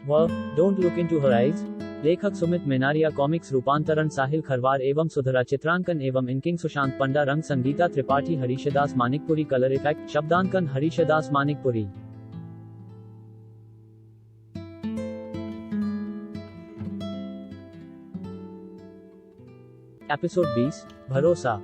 वह don't look into her eyes. लेखक Sumit Menaria. Comics रूपांतरण साहिल खरवार एवं सुधरा। चित्रांकन एवं इंकिंग सुशांत पंडा। रंग संगीता त्रिपाठी। हरीशदास मानिकपुरी। कलर इफेक्ट शब्दांकन हरीशदास मानिकपुरी। एपिसोड 20 भरोसा।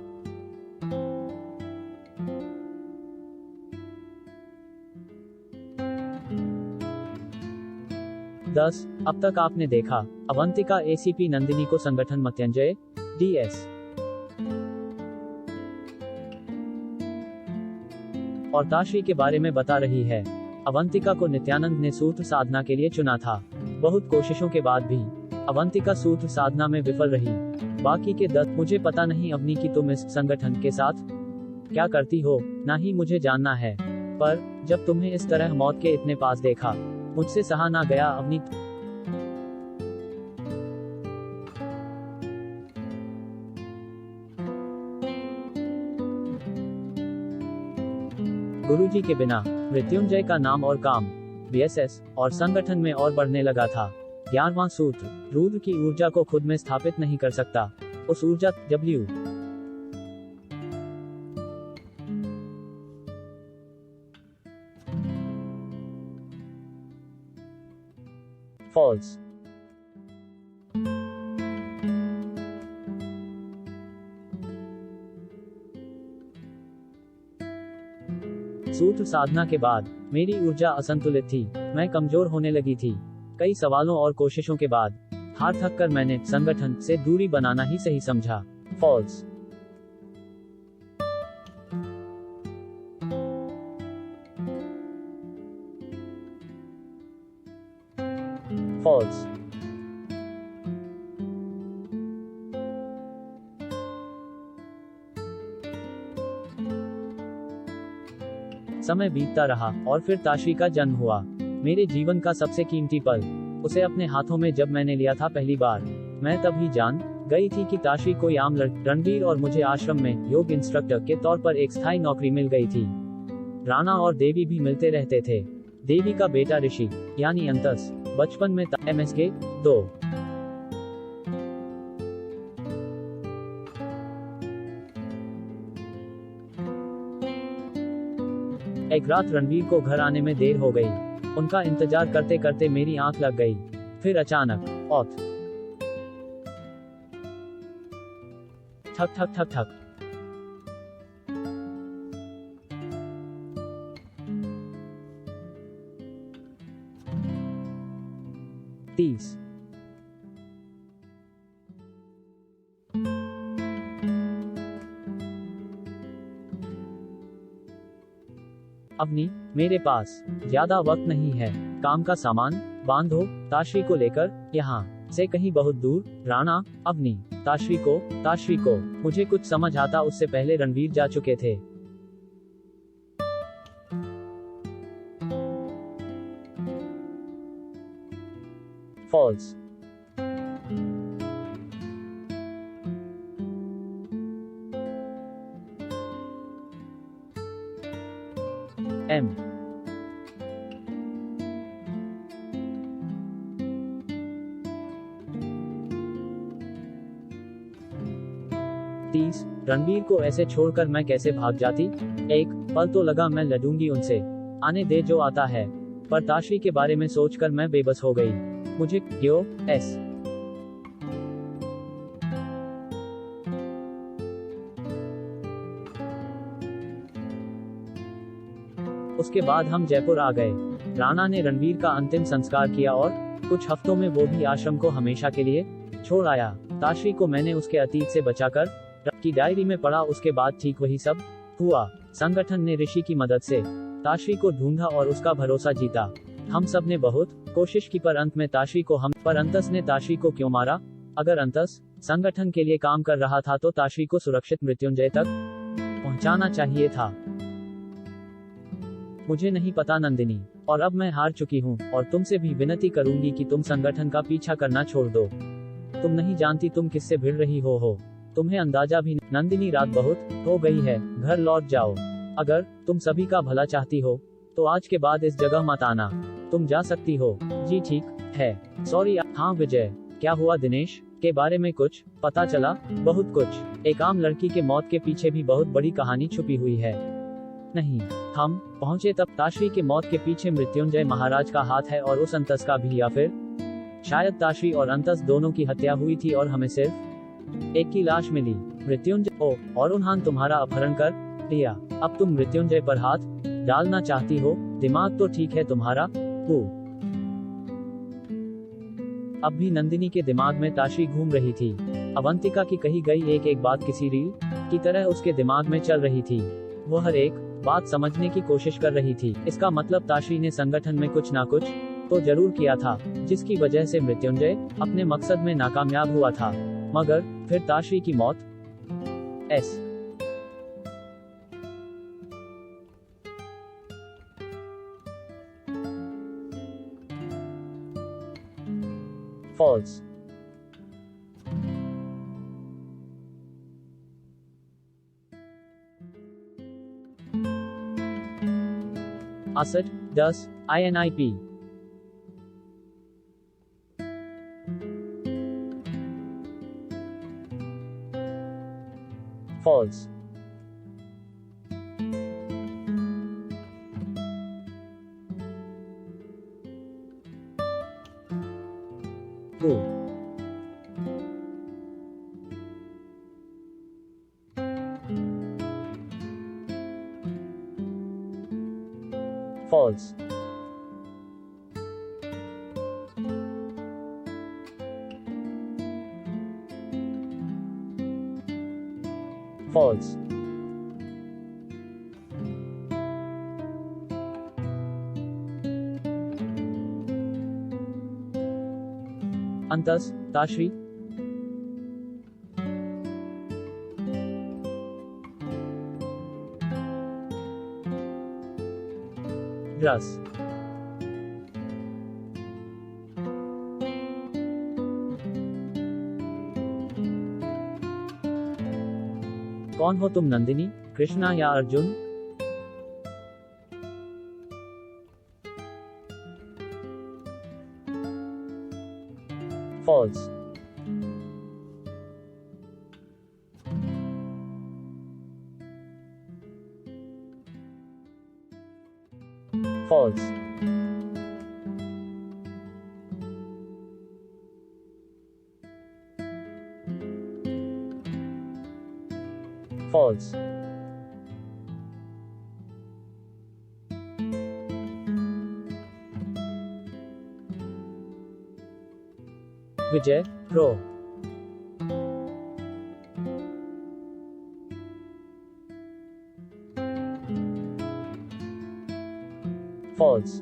10 अब तक आपने देखा अवंतिका एसीपी नंदिनी को संगठन मत्यंजय डीएस और ताश्री के बारे में बता रही है। अवंतिका को नित्यानंद ने सूत्र साधना के लिए चुना था। बहुत कोशिशों के बाद भी अवंतिका सूत्र साधना में विफल रही। बाकी के 10 मुझे पता नहीं अवनी कि तुम इस संगठन के साथ क्या करती हो, ना ही मुझे जानना है, पर जब तुम्हें इस तरह मौत के इतने पास देखा मुझसे सहा ना गया अवनी। गुरुजी के बिना मृत्युंजय का नाम और काम बीएसएस और संगठन में और बढ़ने लगा था। 11वां सूत्र रुद्र की ऊर्जा को खुद में स्थापित नहीं कर सकता। उस ऊर्जा W फॉल्स। सूत्र साधना के बाद मेरी ऊर्जा असंतुलित थी। मैं कमजोर होने लगी थी। कई सवालों और कोशिशों के बाद हार थक कर मैंने संगठन से दूरी बनाना ही सही समझा। फॉल्स। फॉल्स। समय बीतता रहा और फिर ताश्री का जन्म हुआ। मेरे जीवन का सबसे कीमती पल। उसे अपने हाथों में जब मैंने लिया था पहली बार, मैं तभी जान गई थी कि ताश्री को याम रणवीर और मुझे आश्रम में योग इंस्ट्रक्टर के तौर पर एक स्थायी नौकरी मिल गई थी। राणा और देवी भी मिलते रहते थे। देवी का बेटा ऋषि यानी अंतस बचपन में MSK 2। एक रात रणवीर को घर आने में देर हो गई। उनका इंतजार करते करते मेरी आंख लग गई। फिर अचानक औत ठक ठक ठक ठक। तीस। अवनी मेरे पास ज्यादा वक्त नहीं है। काम का सामान बांधो। ताश्री को लेकर यहाँ से कहीं बहुत दूर। राणा अवनी ताश्री को मुझे कुछ समझ आता उससे पहले रणवीर जा चुके थे। फॉल्स। M तीस। रणवीर को ऐसे छोड़कर मैं कैसे भाग जाती। एक पल तो लगा मैं लड़ूंगी उनसे, आने दे जो आता है, पर ताश्री के बारे में सोचकर मैं बेबस हो गई। मुझे क्यों एस उसके बाद हम जयपुर आ गए। राणा ने रणवीर का अंतिम संस्कार किया और कुछ हफ्तों में वो भी आश्रम को हमेशा के लिए छोड़ आया। ताश्री को मैंने उसके अतीत से बचाकर की डायरी में पढ़ा। उसके बाद ठीक वही सब हुआ। संगठन ने ऋषि की मदद से ताश्री को ढूंढा और उसका भरोसा जीता। हम सब ने बहुत कोशिश की पर अंत में ताश्री को पर अंतस ने ताश्री को क्यों मारा। अगर अंतस संगठन के लिए काम कर रहा था तो ताश्री को सुरक्षित मृत्युंजय तक पहुंचाना चाहिए था। मुझे नहीं पता नंदिनी, और अब मैं हार चुकी हूँ और तुमसे भी विनती करूंगी कि तुम संगठन का पीछा करना छोड़ दो। तुम नहीं जानती तुम किससे भिड़ रही हो। तुम्हें अंदाजा भी नंदिनी, रात बहुत हो गई है, घर लौट जाओ। अगर तुम सभी का भला चाहती हो तो आज के बाद इस जगह मत आना। तुम जा सकती हो। जी ठीक, है। सॉरी। हाँ विजय, क्या हुआ दिनेश? के बारे में कुछ पता चला? बहुत कुछ। एक आम लड़की के मौत के पीछे भी बहुत बड़ी कहानी छुपी हुई है। नहीं। हम पहुंचे तब ताशरी के मौत के पीछे मृत्युंजय महाराज का हाथ है और उस अंतस का भी, या फिर शायद ताशरी और अंतस दोनों की हत्या हुई थी और हमें सिर्फ एक की लाश मिली। मृत्युंजय ओ और उन्हान तुम्हारा अपहरण कर लिया। अब तुम मृत्युंजय पर हाथ डालना चाहती हो? दिमाग तो ठीक है तुम्हारा? वो अब भी नंदिनी के दिमाग में ताशरी घूम रही थी। अवंतिका की कही गई एक एक बात किसी रील की तरह उसके दिमाग में चल रही थी। वो हर एक बात समझने की कोशिश कर रही थी। इसका मतलब ताशरी ने संगठन में कुछ ना कुछ तो जरूर किया था, जिसकी वजह से मृत्युंजय अपने मकसद में नाकामयाब हुआ था। मगर फिर ताशरी की मौत एस फॉल्स। असट दस INIP false. True. False. False. अंतस ताशरी ड्रस। कौन हो तुम नंदिनी, कृष्णा या Arjun? False. False. False. Vijay प्रो। फॉल्स।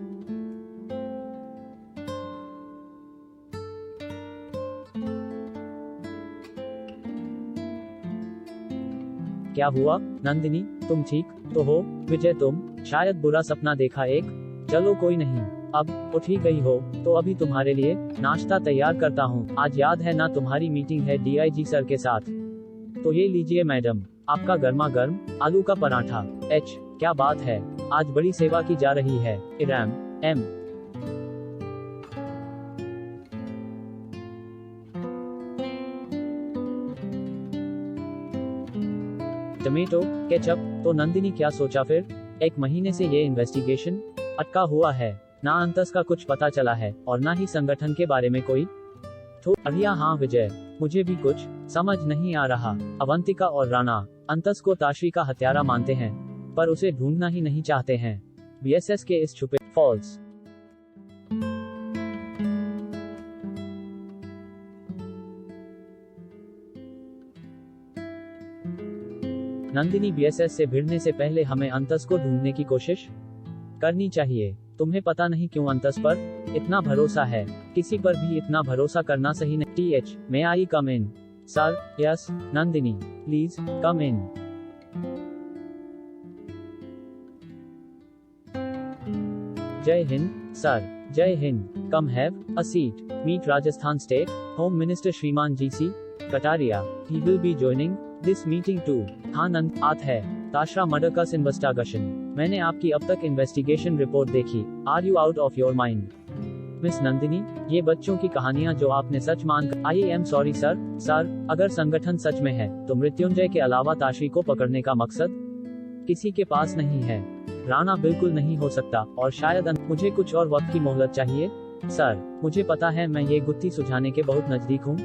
क्या हुआ नंदिनी, तुम ठीक तो हो? विजय तुम शायद बुरा सपना देखा एक। चलो कोई नहीं, अब उठ ही गई हो तो अभी तुम्हारे लिए नाश्ता तैयार करता हूँ। आज याद है ना तुम्हारी मीटिंग है DIG सर के साथ? तो ये लीजिए मैडम, आपका गर्मा गर्म आलू का पराठा। H क्या बात है, आज बड़ी सेवा की जा रही है। इराम M टमेटो केचप। तो नंदिनी क्या सोचा फिर? 1 महीने से ये इन्वेस्टिगेशन अटका हुआ है, ना अंतस का कुछ पता चला है और ना ही संगठन के बारे में कोई बढ़िया। हाँ विजय, मुझे भी कुछ समझ नहीं आ रहा। अवंतिका और राणा अंतस को ताशरी का हत्यारा मानते हैं, पर उसे ढूंढना ही नहीं चाहते हैं। BSS के इस छुपे फॉल्स। नंदिनी BSS से भिड़ने से पहले हमें अंतस को ढूंढने की कोशिश करनी चाहिए। तुम्हें पता नहीं क्यों अंतस पर इतना भरोसा है। किसी पर भी इतना भरोसा करना सही नहीं। TH may I come in? Sir yes. Nandini please come in. जय हिंद सर। जय हिंद। Come have a seat. Meet Rajasthan state home minister श्रीमान GC Kataria. He will be joining this meeting too. हाँ नंद आत है। ताशरा मर्डर केस इन्वेस्टिगेशन। मैंने आपकी अब तक इन्वेस्टिगेशन रिपोर्ट देखी। Are you out of your mind? Miss Nandini, ये बच्चों की कहानियाँ जो आपने सच मान कर। I am sorry sir. Sir, अगर संगठन सच में है तो मृत्युंजय के अलावा ताशी को पकड़ने का मकसद किसी के पास नहीं है। राणा, बिल्कुल नहीं हो सकता, और शायद मुझे कुछ और वक्त की मोहलत चाहिए। सर, मुझे पता है मैं ये गुत्थी सुलझाने के बहुत नजदीक हूँ।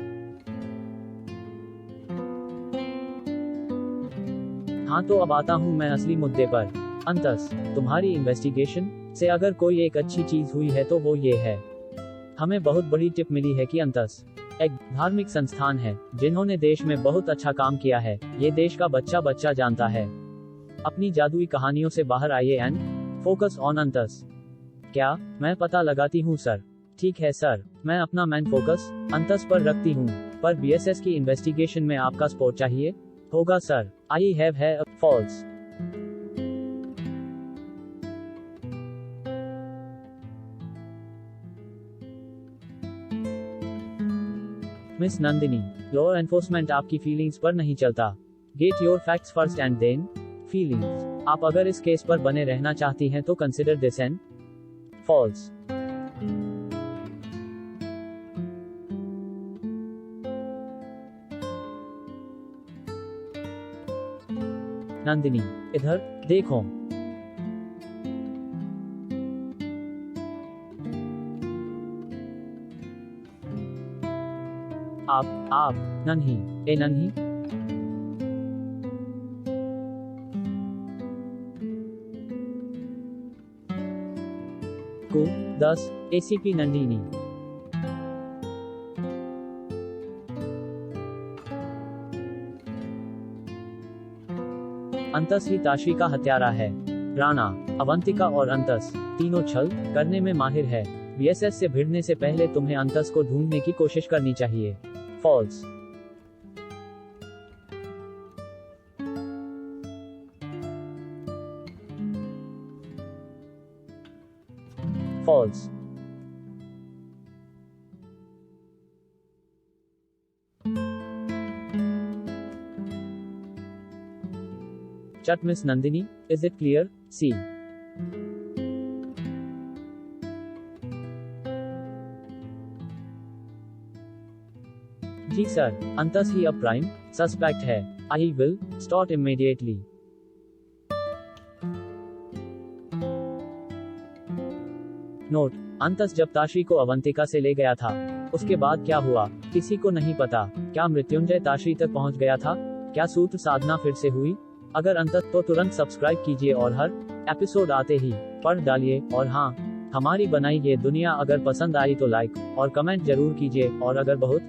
हाँ, तो अब आता हूँ मैं असली मुद्दे पर। अंतस, तुम्हारी इन्वेस्टिगेशन से अगर कोई एक अच्छी चीज हुई है तो वो ये है, हमें बहुत बड़ी टिप मिली है कि अंतस एक धार्मिक संस्थान है जिन्होंने देश में बहुत अच्छा काम किया है। ये देश का बच्चा बच्चा जानता है। अपनी जादुई कहानियों से बाहर आइए एंड फोकस ऑन अंतस। क्या? मैं पता लगाती हूँ सर। ठीक है सर, मैं अपना मैन फोकस अंतस पर रखती हूँ, पर बीएसएस की इन्वेस्टिगेशन में आपका सपोर्ट चाहिए होगा सर। आई हैव है false. Miss Nandini, law enforcement आपकी फीलिंग्स पर नहीं चलता। Get your facts first and then feelings. आप अगर इस केस पर बने रहना चाहती हैं तो consider this an false. Nandini, इधर देखो। आप नन्ही, ए नन्ही। को 10 एसीपी नंदिनी। अंतस ही ताशी का हत्यारा है। राणा, अवंतिका और अंतस तीनों छल करने में माहिर है। बीएसएस से भिड़ने से पहले तुम्हें अंतस को ढूंढने की कोशिश करनी चाहिए। फॉल्स। फॉल्स। चट miss Nandini, is it clear? See. जी सर, अंतस ही अब प्राइम सस्पेक्ट है। I will start immediately. Note, अंतस जब ताशी को अवंतिका से ले गया था उसके बाद क्या हुआ किसी को नहीं पता। क्या मृत्युंजय ताशी तक पहुंच गया था? क्या सूत्र साधना फिर से हुई? अगर अंतस तो तुरंत सब्सक्राइब कीजिए और हर एपिसोड आते ही पढ़ डालिए। और हाँ, हमारी बनाई ये दुनिया अगर पसंद आई तो लाइक और कमेंट जरूर कीजिए, और अगर बहुत